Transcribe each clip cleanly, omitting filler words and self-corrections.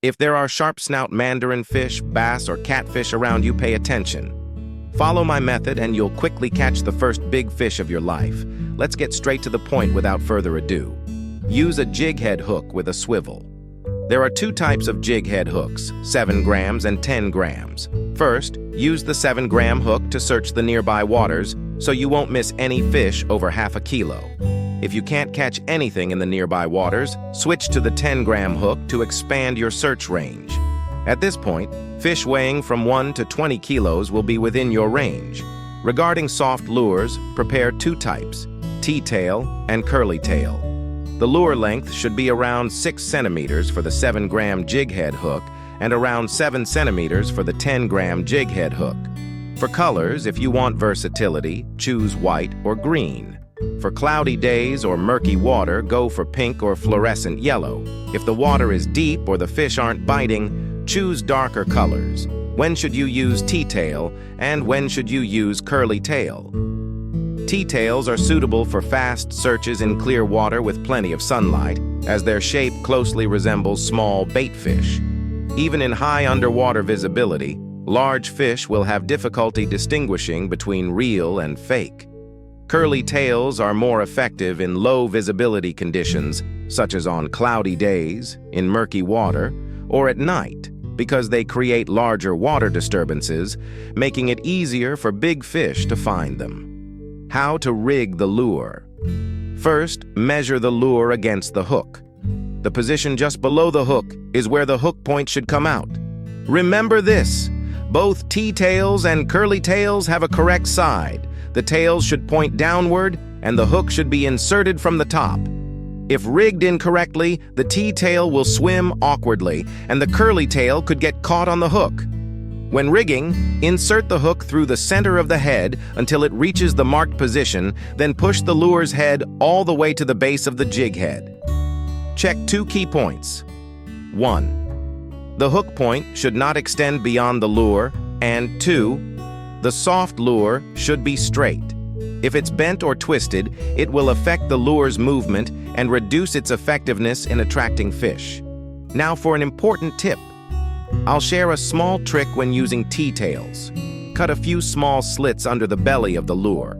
If there are sharp snout mandarin fish, bass, or catfish around you, pay attention. Follow my method and you'll quickly catch the first big fish of your life. Let's get straight to the point without further ado. Use a jig head hook with a swivel. There are two types of jig head hooks, 7 grams and 10 grams. First, use the 7-gram hook to search the nearby waters so you won't miss any fish over half a kilo. If you can't catch anything in the nearby waters, switch to the 10-gram hook to expand your search range. At this point, fish weighing from 1 to 20 kilos will be within your range. Regarding soft lures, prepare two types, T-tail and curly tail. The lure length should be around 6 centimeters for the 7-gram jig head hook and around 7 centimeters for the 10-gram jig head hook. For colors, if you want versatility, choose white or green. For cloudy days or murky water, go for pink or fluorescent yellow. If the water is deep or the fish aren't biting, choose darker colors. When should you use T-tail and when should you use curly tail? T-tails are suitable for fast searches in clear water with plenty of sunlight, as their shape closely resembles small bait fish. Even in high underwater visibility, large fish will have difficulty distinguishing between real and fake. Curly tails are more effective in low visibility conditions, such as on cloudy days, in murky water, or at night, because they create larger water disturbances, making it easier for big fish to find them. How to rig the lure. First, measure the lure against the hook. The position just below the hook is where the hook point should come out. Remember this, both T-tails and curly tails have a correct side. The tails should point downward and the hook should be inserted from the top. If rigged incorrectly, the T-tail will swim awkwardly and the curly tail could get caught on the hook. When rigging, insert the hook through the center of the head until it reaches the marked position, then push the lure's head all the way to the base of the jig head. Check two key points. 1. The hook point should not extend beyond the lure, and 2. The soft lure should be straight. If it's bent or twisted, it will affect the lure's movement and reduce its effectiveness in attracting fish. Now for an important tip. I'll share a small trick when using T-tails. Cut a few small slits under the belly of the lure.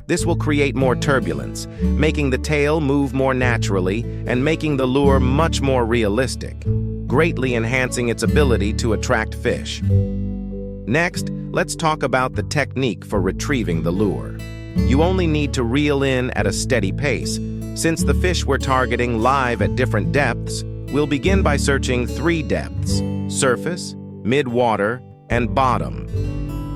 This will create more turbulence, making the tail move more naturally and making the lure much more realistic, greatly enhancing its ability to attract fish. Next, let's talk about the technique for retrieving the lure. You only need to reel in at a steady pace. Since the fish we're targeting live at different depths, we'll begin by searching 3 depths: surface, mid-water, and bottom.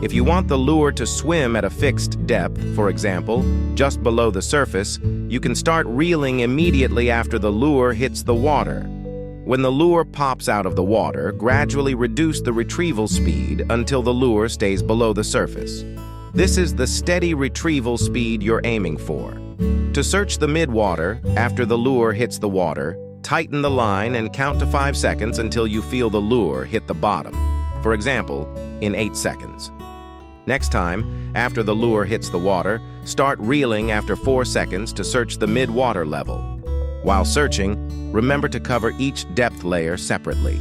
If you want the lure to swim at a fixed depth, for example, just below the surface, you can start reeling immediately after the lure hits the water. When the lure pops out of the water, gradually reduce the retrieval speed until the lure stays below the surface. This is the steady retrieval speed you're aiming for. To search the mid-water, after the lure hits the water, tighten the line and count to 5 seconds until you feel the lure hit the bottom. For example, in 8 seconds. Next time, after the lure hits the water, start reeling after 4 seconds to search the mid-water level. While searching, remember to cover each depth layer separately.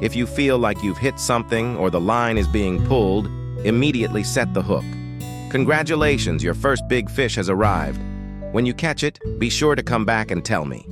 If you feel like you've hit something or the line is being pulled, immediately set the hook. Congratulations, your first big fish has arrived. When you catch it, be sure to come back and tell me.